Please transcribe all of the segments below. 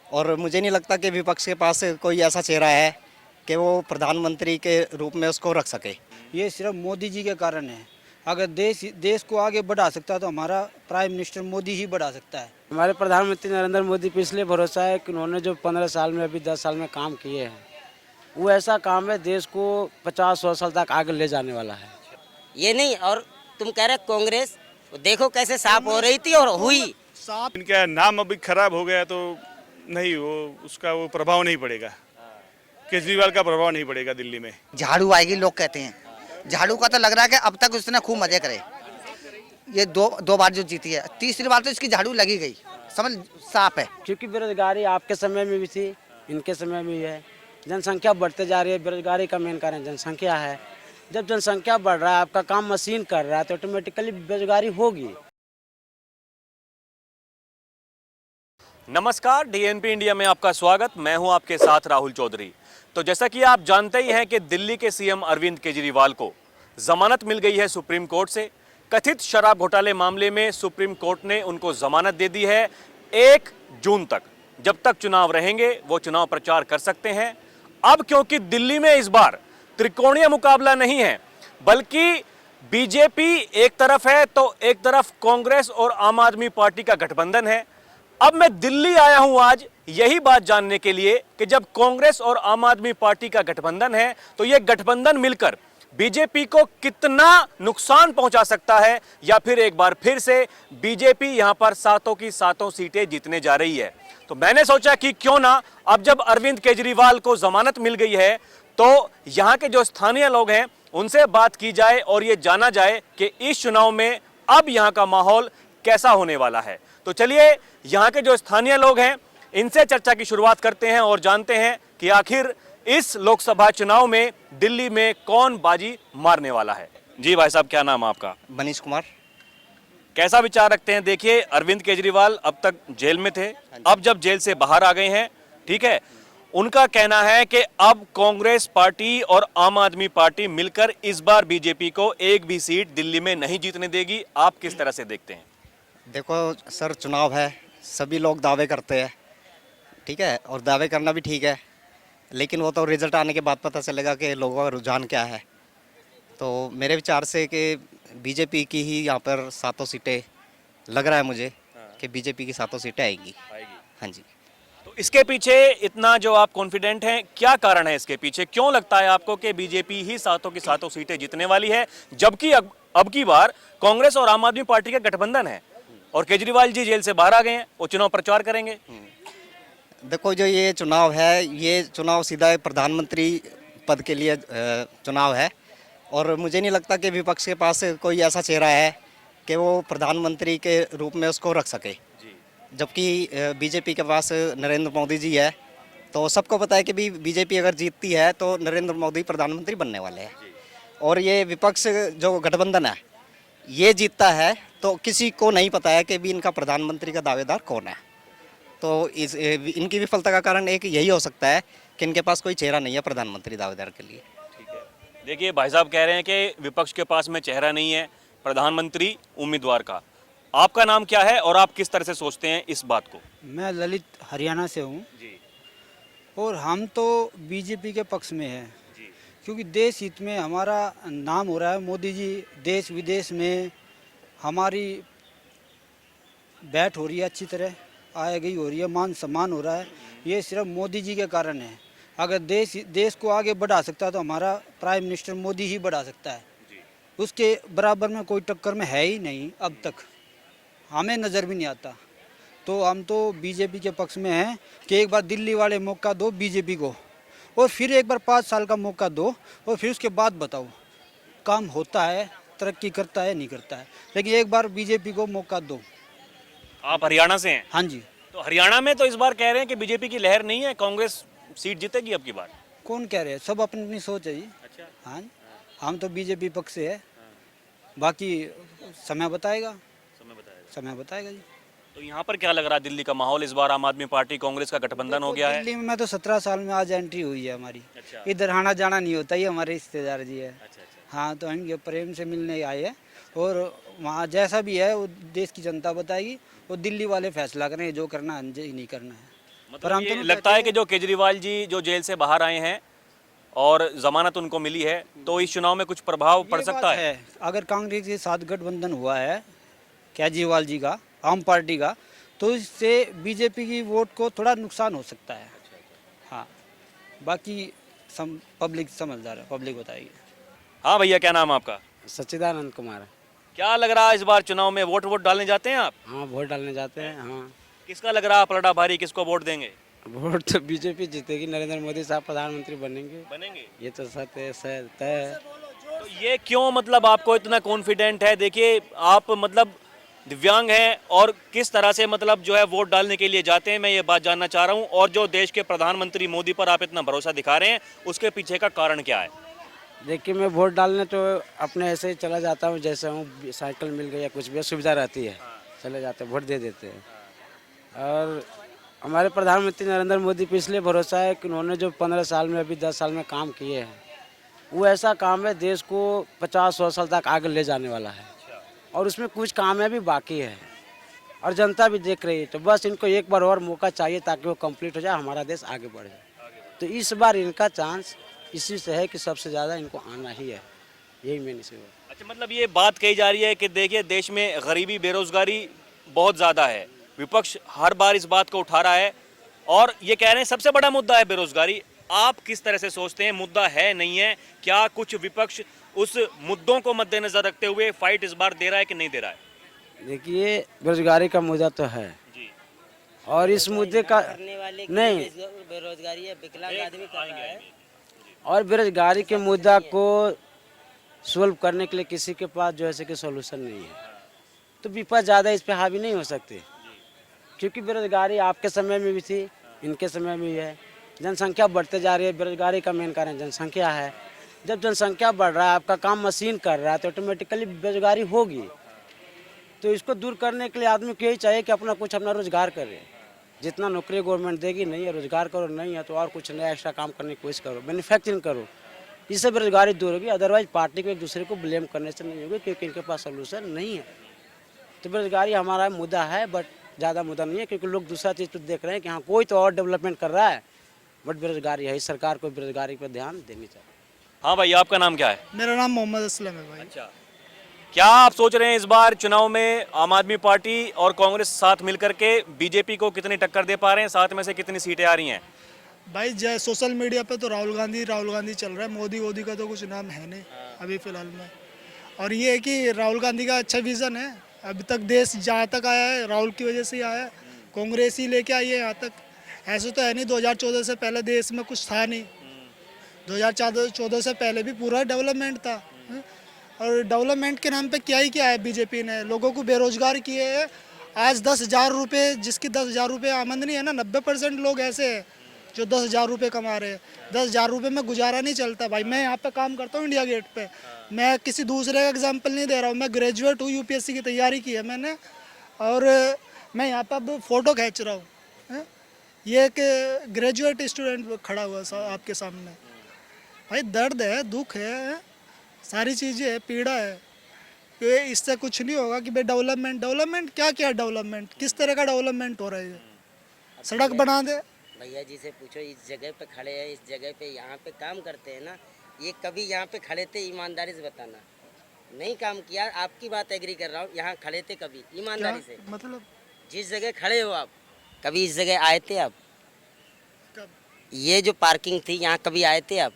और मुझे नहीं लगता कि विपक्ष के पास कोई ऐसा चेहरा है कि वो प्रधानमंत्री के रूप में उसको रख सके। ये सिर्फ मोदी जी के कारण है। अगर देश को आगे बढ़ा सकता है तो हमारा प्राइम मिनिस्टर मोदी ही बढ़ा सकता है। हमारे प्रधानमंत्री नरेंद्र मोदी पे इसलिए भरोसा है कि उन्होंने जो 15 साल में अभी 10 साल में काम किए हैं, वो ऐसा काम है देश को 50-100 साल तक आगे ले जाने वाला है। ये नहीं, और तुम कह रहे कांग्रेस, देखो कैसे साफ हो रही थी और हुई। इनका नाम अभी खराब हो गया तो नहीं, वो उसका वो प्रभाव नहीं पड़ेगा, केजरीवाल का प्रभाव नहीं पड़ेगा दिल्ली में। झाड़ू आएगी लोग कहते हैं, झाड़ू का तो लग रहा है कि अब तक उसने खूब मजे करे। ये दो बार जो जीती है, तीसरी बार तो इसकी झाड़ू लगी गई, समझ साफ है। क्योंकि बेरोजगारी आपके समय में भी थी, इनके समय में भी है। जनसंख्या बढ़ते जा रही है, बेरोजगारी का मेन कारण जनसंख्या है। जब जनसंख्या बढ़ रहा है, आपका काम मशीन कर रहा है, तो ऑटोमेटिकली बेरोजगारी होगी। नमस्कार, डीएनपी इंडिया में आपका स्वागत। मैं हूं आपके साथ राहुल चौधरी। तो जैसा कि आप जानते ही हैं कि दिल्ली के सीएम अरविंद केजरीवाल को जमानत मिल गई है सुप्रीम कोर्ट से। कथित शराब घोटाले मामले में सुप्रीम कोर्ट ने उनको जमानत दे दी है 1 जून तक। जब तक चुनाव रहेंगे वो चुनाव प्रचार कर सकते हैं। अब क्योंकि दिल्ली में इस बार त्रिकोणीय मुकाबला नहीं है, बल्कि बीजेपी एक तरफ है तो एक तरफ कांग्रेस और आम आदमी पार्टी का गठबंधन है। अब मैं दिल्ली आया हूं आज यही बात जानने के लिए कि जब कांग्रेस और आम आदमी पार्टी का गठबंधन है तो यह गठबंधन मिलकर बीजेपी को कितना नुकसान पहुंचा सकता है, या फिर एक बार फिर से बीजेपी यहां पर सातों की सातों सीटें जीतने जा रही है। तो मैंने सोचा कि क्यों ना अब जब अरविंद केजरीवाल को जमानत मिल गई है तो यहां के जो स्थानीय लोग हैं उनसे बात की जाए और ये जाना जाए कि इस चुनाव में अब यहां का माहौल कैसा होने वाला है। तो चलिए यहाँ के जो स्थानीय लोग हैं इनसे चर्चा की शुरुआत करते हैं और जानते हैं कि आखिर इस लोकसभा चुनाव में दिल्ली में कौन बाजी मारने वाला है। जी भाई साहब, क्या नाम है आपका? मनीष कुमार। कैसा विचार रखते हैं? देखिए, अरविंद केजरीवाल अब तक जेल में थे, अब जब जेल से बाहर आ गए हैं, ठीक है, उनका कहना है कि अब कांग्रेस पार्टी और आम आदमी पार्टी मिलकर इस बार बीजेपी को एक भी सीट दिल्ली में नहीं जीतने देगी। आप किस तरह से देखते हैं? देखो सर, चुनाव है, सभी लोग दावे करते हैं, ठीक है, और दावे करना भी ठीक है, लेकिन वो तो रिजल्ट आने के बाद पता चलेगा कि लोगों का रुझान क्या है। तो मेरे विचार से कि बीजेपी की ही यहाँ पर सातों सीटें, लग रहा है मुझे कि बीजेपी की सातों सीटें आएगी। हाँ जी। तो इसके पीछे इतना जो आप कॉन्फिडेंट हैं, क्या कारण है इसके पीछे? क्यों लगता है आपको कि बीजेपी ही सातों की सातों सीटें जीतने वाली है, जबकि अब की बार कांग्रेस और आम आदमी पार्टी का गठबंधन है और केजरीवाल जी जेल से बाहर आ गए हैं, वो चुनाव प्रचार करेंगे? देखो, जो ये चुनाव है, ये चुनाव सीधा प्रधानमंत्री पद के लिए चुनाव है, और मुझे नहीं लगता कि विपक्ष के पास कोई ऐसा चेहरा है कि वो प्रधानमंत्री के रूप में उसको रख सके। जबकि बीजेपी के पास नरेंद्र मोदी जी है, तो सबको पता है कि भी बीजेपी अगर जीतती है तो नरेंद्र मोदी प्रधानमंत्री बनने वाले हैं। और ये विपक्ष जो गठबंधन है ये जीतता है तो किसी को नहीं पता है कि भी इनका प्रधानमंत्री का दावेदार कौन है। तो इनकी विफलता का कारण एक यही हो सकता है कि इनके पास कोई चेहरा नहीं है प्रधानमंत्री दावेदार के लिए। ठीक है, देखिए भाई साहब कह रहे हैं कि विपक्ष के पास में चेहरा नहीं है प्रधानमंत्री उम्मीदवार का। आपका नाम क्या है और आप किस तरह से सोचते हैं इस बात को? मैं ललित हरियाणा से हूँ जी। और हम तो बीजेपी के पक्ष में हैं, क्योंकि देश हित में हमारा नाम हो रहा है। मोदी जी देश विदेश में हमारी बैठ हो रही है, अच्छी तरह आया गई हो रही है, मान सम्मान हो रहा है। ये सिर्फ मोदी जी के कारण है। अगर देश को आगे बढ़ा सकता है तो हमारा प्राइम मिनिस्टर मोदी ही बढ़ा सकता है। उसके बराबर में कोई टक्कर में है ही नहीं, अब तक हमें नज़र भी नहीं आता। तो हम तो बीजेपी के पक्ष में हैं कि एक बार दिल्ली वाले मौका दो बीजेपी को, और फिर एक बार 5 साल का मौका दो, और फिर उसके बाद बताओ काम होता है, तरक्की करता है, नहीं करता है। लेकिन एक बार बीजेपी को मौका दो। आप हरियाणा से हैं? हाँ जी। तो हरियाणा में तो इस बार कह रहे हैं कि बीजेपी की लहर नहीं है, कांग्रेस सीट जीतेगी अब की बार। कौन कह रहे हैं? सब अपनी अपनी सोच है जी। अच्छा। हाँ, हम तो बीजेपी पक्ष से है, बाकी समय बताएगा। समय बताएगा जी। तो यहाँ पर क्या लग रहा है दिल्ली का माहौल इस बार? आम आदमी पार्टी कांग्रेस का गठबंधन हो गया है। दिल्ली में मैं तो 17 साल में आज एंट्री हुई है हमारी। अच्छा। इधर आना जाना नहीं होता, ये हमारे रिश्तेदार जी है। अच्छा अच्छा। हाँ, तो हम ये प्रेम से मिलने आए हैं, और वहाँ जैसा भी है वो देश की जनता बताएगी, और दिल्ली वाले फैसला करें जो करना है, जो नहीं करना है। मतलब ये लगता है कि जो केजरीवाल जी जो जेल से बाहर आए हैं और जमानत उनको मिली है तो इस चुनाव में कुछ प्रभाव पड़ ये सकता बात है। अगर कांग्रेस के साथ गठबंधन हुआ है केजरीवाल जी का, आम पार्टी का, तो इससे बीजेपी की वोट को थोड़ा नुकसान हो सकता है। हाँ, बाकी पब्लिक समझदार है, पब्लिक बताएगी। हाँ भैया, क्या नाम है आपका? सच्चिदानंद कुमार। क्या लग रहा है इस बार चुनाव में वोट डालने जाते हैं आप? हाँ, वोट डालने जाते हैं। हाँ, किसका लग रहा है पलड़ा भारी, किसको वोट देंगे? वोट तो बीजेपी जीतेगी, नरेंद्र मोदी साहब प्रधानमंत्री बनेंगे, ये तो सत्य तय है। तो ये क्यों, मतलब आपको इतना कॉन्फिडेंट है? देखिए आप मतलब दिव्यांग हैं और किस तरह से मतलब जो है वोट डालने के लिए जाते हैं, मैं ये बात जानना चाह रहा हूँ। और जो देश के प्रधानमंत्री मोदी पर आप इतना भरोसा दिखा रहे हैं, उसके पीछे का कारण क्या है? देखिए, मैं वोट डालने तो अपने ऐसे ही चला जाता हूँ, जैसे हूँ, साइकिल मिल गई या कुछ भी सुविधा रहती है, चले जाते हैं, वोट दे देते हैं। और हमारे प्रधानमंत्री नरेंद्र मोदी पे इसलिए भरोसा है कि उन्होंने जो 15 साल में, अभी 10 साल में काम किए हैं, वो ऐसा काम है देश को 50-100 साल तक आगे ले जाने वाला है। और उसमें कुछ काम है भी बाकी है और जनता भी देख रही है। तो बस इनको एक बार और मौका चाहिए ताकि वो कंप्लीट हो जाए, हमारा देश आगे बढ़ जाए। तो इस बार इनका चांस इसी से है कि सबसे ज़्यादा इनको आना ही है, यही मेन इसी बात। अच्छा, मतलब ये बात कही जा रही है कि देखिए देश में गरीबी, बेरोजगारी बहुत ज़्यादा है। विपक्ष हर बार इस बात को उठा रहा है और ये कह रहे हैं सबसे बड़ा मुद्दा है बेरोजगारी। आप किस तरह से सोचते हैं, मुद्दा है नहीं है? क्या कुछ विपक्ष उस मुद्दों को मद्देनजर रखते हुए फाइट इस बार दे रहा है कि नहीं दे रहा है? देखिए, बेरोजगारी का मुद्दा तो है जी। और इस मुद्दे का करने वाले की नहीं, बेरोजगारी है, विकलांग आदमी कर रहा है। और बेरोजगारी के मुद्दा को सॉल्व करने के लिए किसी के पास जो है कि सॉल्यूशन नहीं है, तो विपक्ष ज़्यादा इस पे हावी नहीं हो सकते, क्योंकि बेरोजगारी आपके समय में भी थी, इनके समय में भी है। जनसंख्या बढ़ते जा रही है, बेरोजगारी का मेन कारण जनसंख्या है। जब जनसंख्या बढ़ रहा है, आपका काम मशीन कर रहा है, तो ऑटोमेटिकली बेरोजगारी होगी। तो इसको दूर करने के लिए आदमी को यही चाहिए कि अपना रोजगार करे। जितना नौकरी गवर्नमेंट देगी नहीं है, रोजगार करो, नहीं है तो और कुछ नया एक्स्ट्रा काम करने की कोशिश करो, मैन्युफैक्चरिंग करो, इससे बेरोजगारी दूर होगी। अदरवाइज पार्टी को एक दूसरे को ब्लेम करने से नहीं होगी, क्योंकि इनके पास सोल्यूशन नहीं है। तो बेरोजगारी हमारा मुद्दा है, बट ज़्यादा मुद्दा नहीं है, क्योंकि लोग दूसरा चीज़ तो देख रहे हैं कि हाँ कोई तो और डेवलपमेंट कर रहा है, बट बेरोजगारी है। इस सरकार को बेरोजगारी पर ध्यान देनी चाहिए। हाँ भाई, आपका नाम क्या है? मेरा नाम मोहम्मद असलम है भाई। अच्छा, क्या आप सोच रहे हैं इस बार चुनाव में आम आदमी पार्टी और कांग्रेस साथ मिलकर के बीजेपी को कितनी टक्कर दे पा रहे हैं? साथ में से कितनी सीटें आ रही हैं? भाई जय सोशल मीडिया पे तो राहुल गांधी चल रहा है, मोदी का तो कुछ नाम है नहीं अभी फ़िलहाल में। और ये है कि राहुल गांधी का अच्छा विज़न है, अभी तक देश जहाँ तक आया है राहुल की वजह से ही आया है, कांग्रेस ही लेके आई है यहाँ तक। ऐसे तो है नहीं, 2014 से पहले देश में कुछ था नहीं, 2014 से पहले भी पूरा डेवलपमेंट था। और डेवलपमेंट के नाम पे क्या ही क्या है, बीजेपी ने लोगों को बेरोजगार किए हैं। आज 10,000 रुपये, जिसकी 10,000 रुपये आमदनी है ना, 90% लोग ऐसे हैं जो 10,000 रुपये कमा रहे हैं। 10,000 रुपये में गुजारा नहीं चलता भाई। मैं यहाँ पे काम करता हूँ इंडिया गेट पे, मैं किसी दूसरे का एग्जांपल नहीं दे रहा हूँ, मैं ग्रेजुएट हूँ, यूपीएससी की तैयारी की है मैंने, और मैं यहाँ पे अब फ़ोटो खींच रहा हूँ। ये एक ग्रेजुएट स्टूडेंट खड़ा हुआ आपके सामने। भाई दर्द है, दुख है, सारी चीज़ें है, पीड़ा है। कि इससे कुछ नहीं होगा कि भाई डेवलपमेंट क्या डेवलपमेंट, किस तरह का डेवलपमेंट हो रहा है? सड़क बना दे। भैया जी से पूछो, इस जगह पे खड़े हैं, इस जगह पे यहाँ पे काम करते हैं ना, ये कभी यहाँ पे खड़े थे? ईमानदारी से बताना। नहीं काम किया, आपकी बात एग्री कर रहा हूँ, यहाँ खड़े थे कभी ईमानदारी से? मतलब जिस जगह खड़े हो आप, कभी इस जगह आए थे आप? कब? ये जो पार्किंग थी यहाँ कभी आए थे आप?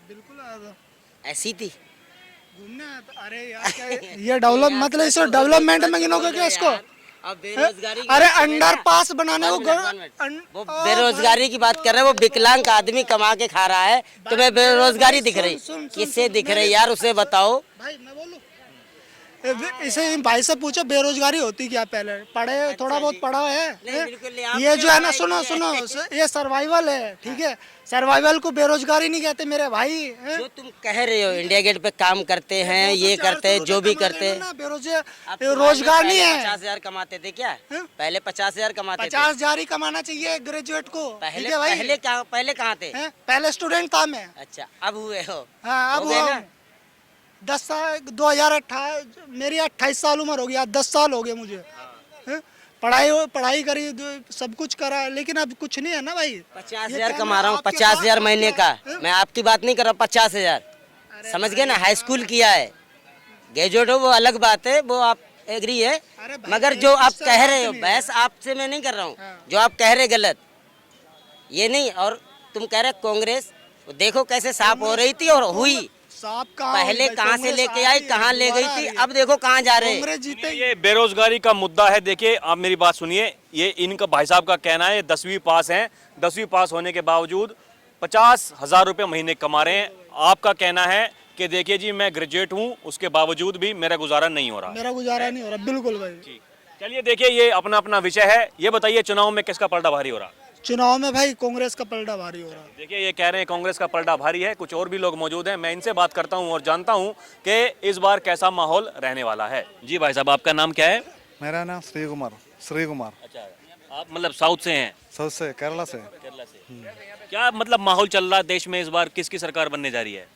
बिल्कुल आया था, ऐसी थी घूमने आया था। अरे यार क्या ये डेवलप, मतलब इसे डेवलपमेंट में गिनोगे क्या इसको? अब बेरोजगारी अरे अंडर पास बनाने को वो बेरोजगारी की बात कर रहे हैं, वो विकलांग आदमी कमा के खा रहा है, तुम्हें बेरोजगारी दिख रही? किससे दिख रही यार, उसे बताओ भाई। मैं बोलूं, इसे भाई से पूछो बेरोजगारी होती क्या? पहले पढ़े, थोड़ा बहुत पढ़ा है? ये जो है ना, सुनो, ये सर्वाइवल है, ठीक है? सर्वाइवल को बेरोजगारी नहीं कहते मेरे भाई। जो तुम कह रहे हो इंडिया गेट पे काम करते हैं, ये करते हैं, जो भी करते हैं, रोजगार नहीं है। 50,000 कमाते थे क्या? पहले 50,000 कमाते थे। 50,000 ही कमाना चाहिए ग्रेजुएट को। पहले कहाँ थे? पहले स्टूडेंट था मैं। अच्छा, अब हुए हो? हाँ, अब हुआ 10 साल, 2028, मेरी 28 साल उम्र हो गई, 10 साल हो गए मुझे। पढ़ाई करी, सब कुछ करा, लेकिन अब कुछ नहीं है ना भाई। 50,000 कमा रहा हूँ, 50,000 महीने का। मैं आपकी बात नहीं कर रहा हूँ, 50,000 समझ गए ना। हाई स्कूल किया है, ग्रेजुएट हो वो अलग बात है, वो आप एग्री है, मगर जो आप कह रहे हो, बहस आपसे मैं नहीं कर रहा हूँ, जो आप कह रहे गलत ये नहीं। और तुम कह रहे कांग्रेस, देखो कैसे साफ हो रही थी और हुई। पहले कहाँ से लेके आई, कहाँ ले गई थी, अब देखो कहाँ जा रहे हैं। ये बेरोजगारी का मुद्दा है। देखिए आप मेरी बात सुनिए, ये इनका भाई साहब का कहना है 10वीं पास हैं, 10वीं पास होने के बावजूद 50,000 रुपये महीने कमा रहे हैं। आपका कहना है कि देखिए जी मैं ग्रेजुएट हूँ, उसके बावजूद भी मेरा गुजारा नहीं हो रहा। मेरा गुजारा नहीं हो रहा, बिल्कुल भाई। चलिए देखिए ये अपना अपना विषय है। ये बताइए चुनाव में किसका पलड़ा भारी हो रहा? चुनाव में भाई कांग्रेस का पलड़ा भारी हो रहा है। देखिए ये कह रहे हैं कांग्रेस का पलड़ा भारी है। कुछ और भी लोग मौजूद हैं, मैं इनसे बात करता हूं और जानता हूं कि इस बार कैसा माहौल रहने वाला है। जी भाई साहब, आपका नाम क्या है? मेरा नाम श्री कुमार। अच्छा, आप मतलब साउथ से हैं? साउथ से, केरला से। क्या मतलब माहौल चल रहा है देश में? इस बार किसकी सरकार बनने जा रही है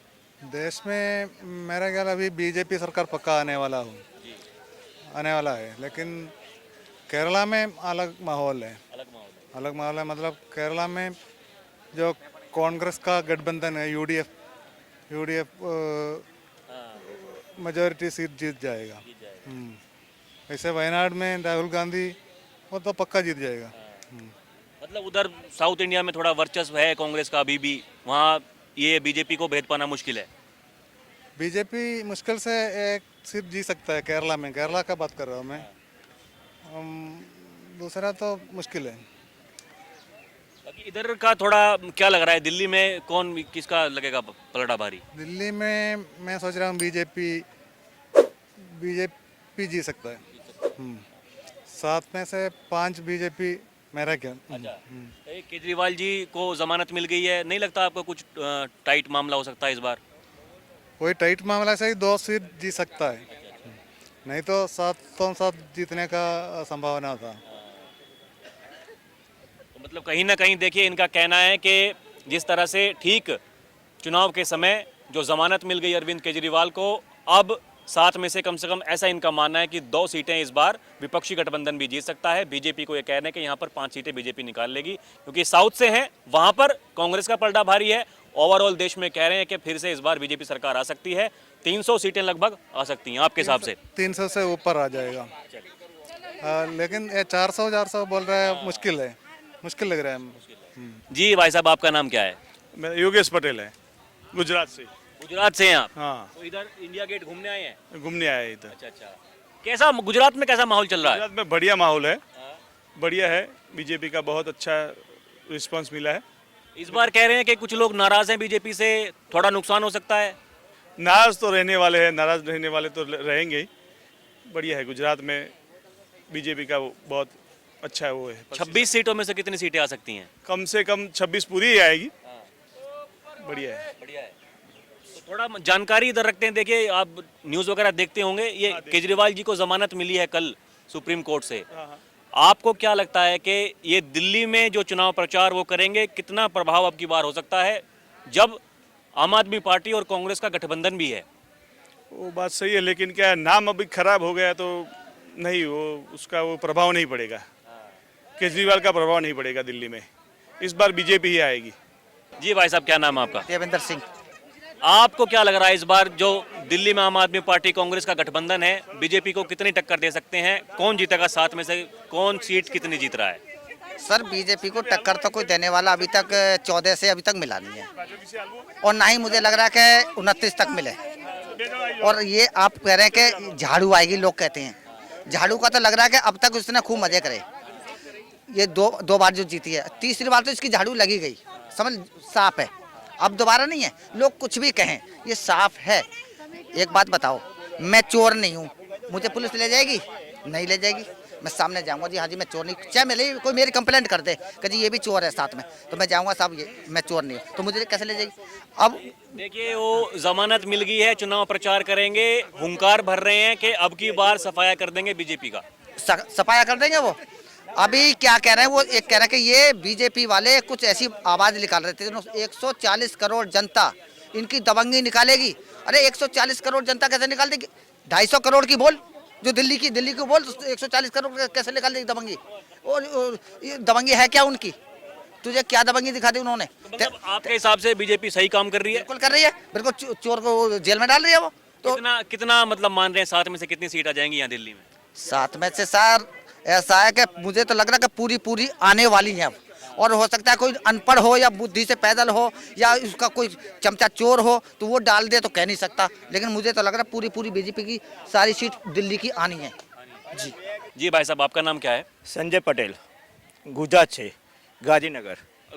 देश में? मेरा ख्याल अभी बीजेपी सरकार पक्का आने वाला है, लेकिन केरला में अलग माहौल है। मतलब केरला में जो कांग्रेस का गठबंधन है, यूडीएफ मेजॉरिटी सीट जीत जाएगा। ऐसे वायनाड में राहुल गांधी वो तो पक्का जीत जाएगा। मतलब उधर साउथ इंडिया में थोड़ा वर्चस्व है कांग्रेस का अभी भी, वहाँ ये बीजेपी को भेद पाना मुश्किल है। बीजेपी मुश्किल से एक सीट जीत सकता है केरला में, केरला का बात कर रहा हूँ मैं। दूसरा तो मुश्किल है। बाकी इधर का थोड़ा क्या लग रहा है, दिल्ली में कौन किसका लगेगा पलड़ा भारी? दिल्ली में मैं सोच रहा हूँ बीजेपी जीत सकता है। 7 में से 5 बीजेपी मेरा क्या। केजरीवाल जी को जमानत मिल गई है, नहीं लगता आपको कुछ टाइट मामला हो सकता है इस बार? कोई टाइट मामला से ही 2 सीट जीत सकता है, नहीं तो 7 जीतने का संभावना होता। मतलब कहीं ना कहीं देखिए इनका कहना है कि जिस तरह से ठीक चुनाव के समय जो जमानत मिल गई अरविंद केजरीवाल को, अब 7 में से कम ऐसा इनका मानना है कि 2 सीटें इस बार विपक्षी गठबंधन भी जीत सकता है। बीजेपी को ये कहना है कि यहाँ पर 5 सीटें बीजेपी निकाल लेगी, क्योंकि साउथ से हैं, वहाँ पर कांग्रेस का पलड़ा भारी है। ओवरऑल देश में कह रहे हैं कि फिर से इस बार बीजेपी सरकार आ सकती है, 300 सीटें लगभग आ सकती हैं। आपके हिसाब से 300 से ऊपर आ जाएगा। लेकिन ये 400 बोल रहा है, मुश्किल लग रहा है। जी भाई साहब, आपका नाम क्या है? मेरा योगेश पटेल है, गुजरात से। गुजरात से हैं आप? हाँ, तो इधर इंडिया गेट घूमने आए हैं? घूमने आया इधर। अच्छा। कैसा गुजरात में कैसा माहौल चल रहा है? गुजरात में बढ़िया माहौल है, बढ़िया है। बीजेपी का बहुत अच्छा रिस्पांस मिला है। इस बार कह रहे हैं कि कुछ लोग नाराज हैं बीजेपी से, थोड़ा नुकसान हो सकता है। नाराज तो रहने वाले हैं, नाराज रहने वाले तो रहेंगे ही। बढ़िया है, गुजरात में बीजेपी का बहुत अच्छा है वो है। 26 सीटों में से कितनी सीटें आ सकती हैं? कम से कम 26 पूरी ही आएगी। बढ़िया है। तो थोड़ा जानकारी इधर रखते हैं। देखिए आप न्यूज़ वगैरह देखते होंगे, ये केजरीवाल जी को जमानत मिली है कल सुप्रीम कोर्ट से। आपको क्या लगता है कि ये दिल्ली में जो चुनाव प्रचार वो करेंगे, कितना प्रभाव अब की बार हो सकता है, जब आम आदमी पार्टी और कांग्रेस का गठबंधन भी है? वो बात सही है, लेकिन क्या है, नाम अभी खराब हो गया तो नहीं, वो उसका वो प्रभाव नहीं पड़ेगा। केजरीवाल का प्रभाव नहीं पड़ेगा दिल्ली में। इस बार बीजेपी ही आएगी। जी भाई साहब, क्या नाम है आपका? देवेंद्र सिंह। आपको क्या लग रहा है इस बार जो दिल्ली में आम आदमी पार्टी कांग्रेस का गठबंधन है, बीजेपी को कितनी टक्कर दे सकते हैं? कौन जीतेगा? 7 में से कौन सीट कितनी जीत रहा है? सर बीजेपी को टक्कर तो कोई देने वाला अभी तक 14 से अभी तक मिला नहीं है, और ना ही मुझे लग रहा है कि 29 तक मिले। और ये आप कह रहे हैं कि झाड़ू आएगी, लोग कहते हैं झाड़ू का तो लग रहा है कि अब तक उसने खूब मजे करे। ये दो बार जो जीती है, तीसरी बार तो इसकी झाड़ू लगी गई, समझ साफ है, अब दोबारा नहीं है। लोग कुछ भी कहें, ये साफ है। एक बात बताओ, मैं चोर नहीं हूँ, मुझे पुलिस ले जाएगी? नहीं ले जाएगी। मैं सामने जाऊंगा, जी हाँ जी मैं चोर नहीं, चाहे मेरे कोई मेरी कंप्लेंट कर दे कि जी ये भी चोर है साथ में, तो मैं जाऊंगा साहब ये मैं चोर नहीं हूँ, तो मुझे कैसे ले जाएगी? अब देखिए वो जमानत मिल गई है, चुनाव प्रचार करेंगे, हुंकार भर रहे हैं कि अब की बार सफाया कर देंगे बीजेपी का। सफाया कर देंगे वो। अभी क्या कह रहे हैं वो, एक कह रहे हैं कि ये बीजेपी वाले कुछ ऐसी आवाज निकाल रहे थे, 140 करोड़ जनता इनकी दबंगी निकालेगी। अरे 140 करोड़ जनता कैसे निकाल देगी? 250 करोड़ की बोल, जो दिल्ली को बोल 140 करोड़ कैसे निकाल दी दबंगी, और ये दबंगी है क्या उनकी? तुझे क्या दबंगी दिखा दी उन्होंने? मतलब आपके हिसाब से बीजेपी सही काम कर रही है? बिल्कुल कर रही है, बिल्कुल चोर को जेल में डाल रही है वो। तो कितना मतलब मान रहे हैं 7 में से कितनी सीट आ जाएंगी यहाँ दिल्ली में? 7 में से सर ऐसा है कि मुझे तो लग रहा है कि पूरी आने वाली है अब। और हो सकता है कोई अनपढ़ हो या बुद्धि से पैदल हो या उसका कोई चमचा चोर हो तो वो डाल दे, तो कह नहीं सकता, लेकिन मुझे तो लग रहा है पूरी बीजेपी की सारी सीट दिल्ली की आनी है। जी जी भाई साहब, आपका नाम क्या है? संजय पटेल, गुजरात से, गांधीनगर।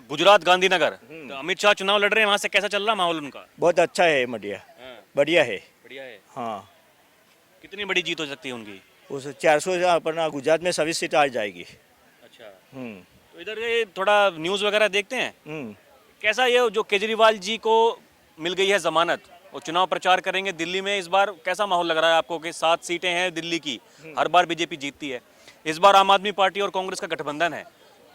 गुजरात गांधीनगर। तो अमित शाह चुनाव लड़ रहे हैं, वहाँ से कैसा चल रहा माहौल उनका? बहुत अच्छा है, बढ़िया बढ़िया है। बढ़िया है। हाँ, कितनी बड़ी जीत हो सकती है उनकी? उस 400 अपना गुजरात में सभी सीट आ जाएगी। अच्छा, हम्म तो इधर ये थोड़ा न्यूज़ वगैरह देखते हैं, हम्म कैसा ये जो केजरीवाल जी को मिल गई है जमानत, वो चुनाव प्रचार करेंगे दिल्ली में, इस बार कैसा माहौल लग रहा है आपको कि 7 सीटें हैं दिल्ली की, हर बार बीजेपी जीतती है, इस बार आम आदमी पार्टी और कांग्रेस का गठबंधन है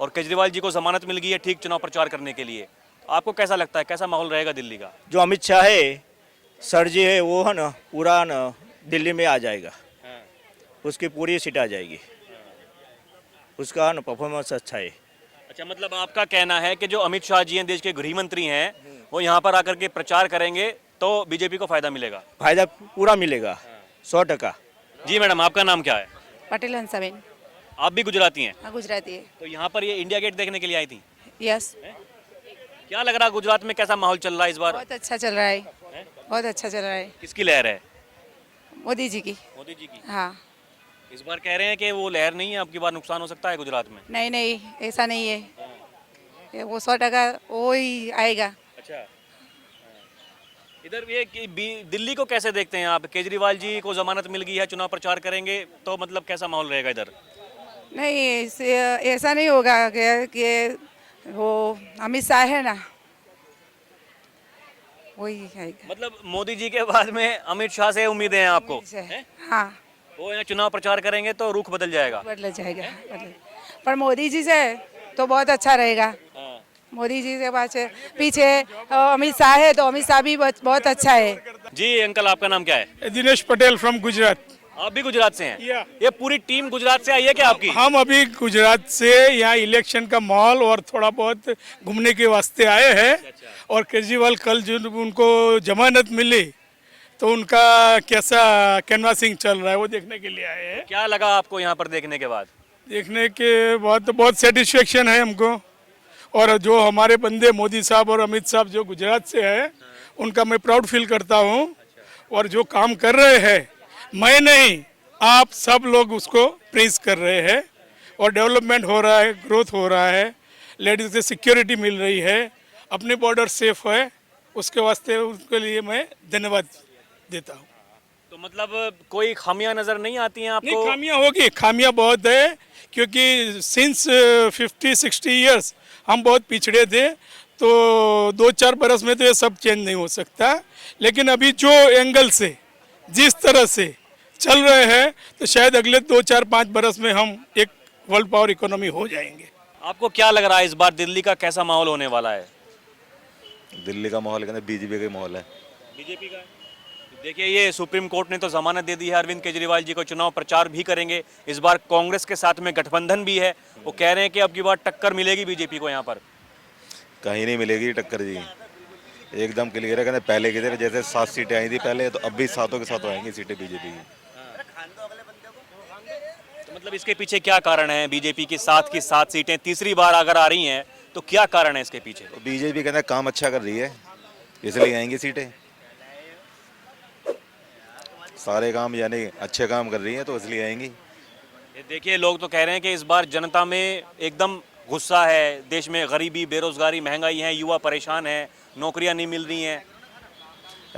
और केजरीवाल जी को जमानत मिल गई है ठीक चुनाव प्रचार करने के लिए, आपको कैसा लगता है, कैसा माहौल रहेगा दिल्ली का? जो अमित शाह है, सर जी है, वो है ना पूरा ना दिल्ली में आ जाएगा, उसकी पूरी सीट आ जाएगी, उसका ना परफॉर्मेंस अच्छा है। अच्छा, मतलब आपका कहना है कि जो अमित शाह जी हैं, देश के गृह मंत्री हैं, वो यहाँ पर आकर के प्रचार करेंगे तो बीजेपी को फायदा मिलेगा? फायदा पूरा मिलेगा, 100%। जी मैडम, आपका नाम क्या है? पटेल हंसाबेन। आप भी गुजराती हैं? हाँ, गुजराती है। तो यहाँ पर ये इंडिया गेट देखने के लिए आई थी? यस। क्या लग रहा है गुजरात में कैसा माहौल चल रहा है इस बार? बहुत अच्छा चल रहा है, बहुत अच्छा चल रहा है। किसकी लहर है? मोदी जी की। मोदी जी की। हाँ। इस बार कह रहे हैं कि वो लहर नहीं है, अब की बार नुकसान हो सकता है गुजरात में। नहीं नहीं, ऐसा नहीं है, ये वो 100% वो ही आएगा। अच्छा, इधर ये दिल्ली को कैसे देखते हैं आप? केजरीवाल जी को जमानत मिल गई है, चुनाव प्रचार करेंगे तो मतलब कैसा माहौल रहेगा इधर? नहीं, ऐसा नहीं होगा कि वो अमित शाह है ना, वही आएगा। मतलब मोदी जी के बाद में अमित शाह से उम्मीदें हैं आपको? हाँ, वो यहाँ चुनाव प्रचार करेंगे तो रुख बदल जाएगा? बदल जाएगा, बदल। पर मोदी जी से तो बहुत अच्छा रहेगा। मोदी जी के पास पीछे अमित शाह है, तो अमित शाह भी बहुत अच्छा है। जी अंकल, आपका नाम क्या है? दिनेश पटेल फ्रॉम गुजरात। आप भी गुजरात से हैं? या। ये पूरी टीम गुजरात से आई है क्या आपकी? हम अभी गुजरात से यहाँ इलेक्शन का माहौल और थोड़ा बहुत घूमने के वास्ते आए हैं। और केजरीवाल कल जो उनको जमानत मिली तो उनका कैसा कैनवासिंग चल रहा है वो देखने के लिए आए हैं। क्या लगा आपको यहाँ पर देखने के बाद? देखने के बाद तो बहुत सेटिस्फेक्शन है हमको। और जो हमारे बंदे मोदी साहब और अमित साहब जो गुजरात से है, उनका मैं प्राउड फील करता हूँ। और जो काम कर रहे हैं, मैं नहीं, आप सब लोग उसको प्रेज कर रहे हैं। और डेवलपमेंट हो रहा है, ग्रोथ हो रहा है, लेडीज को सिक्योरिटी मिल रही है, अपने बॉर्डर सेफ है, उसके वास्ते उसके लिए मैं धन्यवाद देता हूँ। तो मतलब कोई खामियां नजर नहीं आती हैं आपको? नहीं, खामियां होगी, खामियां बहुत है, क्योंकि सिंस 50-60 ईयर्स हम बहुत पिछड़े थे, तो 2-4 बरस में तो ये सब चेंज नहीं हो सकता। लेकिन अभी जो एंगल से जिस तरह से चल रहे हैं, तो शायद अगले 2-4-5 बरस में हम एक वर्ल्ड पावर इकोनॉमी हो जाएंगे। आपको क्या लग रहा है इस बार दिल्ली का कैसा माहौल होने वाला है? दिल्ली का माहौल कहते बीजेपी का माहौल है। बीजेपी का? देखिए, ये सुप्रीम कोर्ट ने तो जमानत दे दी है अरविंद केजरीवाल जी को, चुनाव प्रचार भी करेंगे, इस बार कांग्रेस के साथ में गठबंधन भी है, वो कह रहे हैं कि अब की बार टक्कर मिलेगी बीजेपी को यहाँ पर। कहीं नहीं मिलेगी टक्कर जी, एकदम क्लियर है। कहते पहले की तरह जैसे 7 सीटें आई थी पहले, तो अब भी 7 के 7 आएंगी सीटें बीजेपी की। तो मतलब इसके पीछे क्या कारण है? बीजेपी की 7 सीटें तीसरी बार अगर आ रही हैं तो क्या कारण है इसके पीछे? तो बीजेपी कहते काम अच्छा कर रही है, इसलिए आएंगी सीटें। सारे काम यानी अच्छे काम कर रही हैं, तो इसलिए आएंगी। ये देखिए, लोग तो कह रहे हैं कि इस बार जनता में एकदम गुस्सा है, देश में गरीबी, बेरोजगारी, महंगाई है, युवा परेशान है, नौकरियां नहीं मिल रही हैं।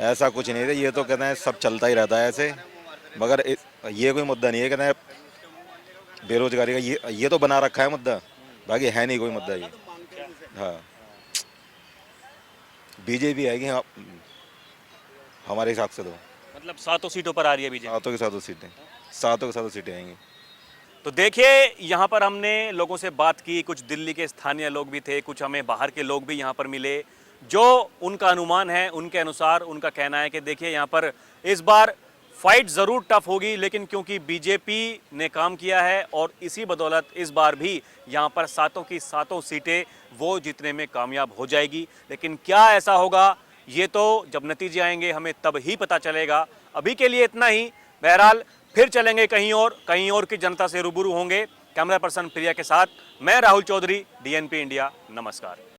ऐसा कुछ नहीं है, ये तो कहते हैं सब चलता ही रहता है ऐसे, मगर ये कोई मुद्दा नहीं है। कहते हैं बेरोजगारी का ये तो बना रखा है मुद्दा, बाकी है नहीं कोई मुद्दा ये। हाँ, बीजेपी आएगी हमारे हिसाब से, तो मतलब 7 सीटों पर आ रही है बीजेपी? 7 के 7 सीटें, 7 के 7 सीटें आएंगी। तो देखिए, यहाँ पर हमने लोगों से बात की, कुछ दिल्ली के स्थानीय लोग भी थे, कुछ हमें बाहर के लोग भी यहाँ पर मिले, जो उनका अनुमान है, उनके अनुसार उनका कहना है कि देखिए यहाँ पर इस बार फाइट ज़रूर टफ होगी, लेकिन क्योंकि बीजेपी ने काम किया है और इसी बदौलत इस बार भी यहाँ पर 7 की 7 सीटें वो जीतने में कामयाब हो जाएगी। लेकिन क्या ऐसा होगा, ये तो जब नतीजे आएंगे हमें तब ही पता चलेगा। अभी के लिए इतना ही। बहरहाल फिर चलेंगे कहीं और की जनता से रूबरू होंगे। कैमरा पर्सन प्रिया के साथ मैं राहुल चौधरी, DNP इंडिया। नमस्कार।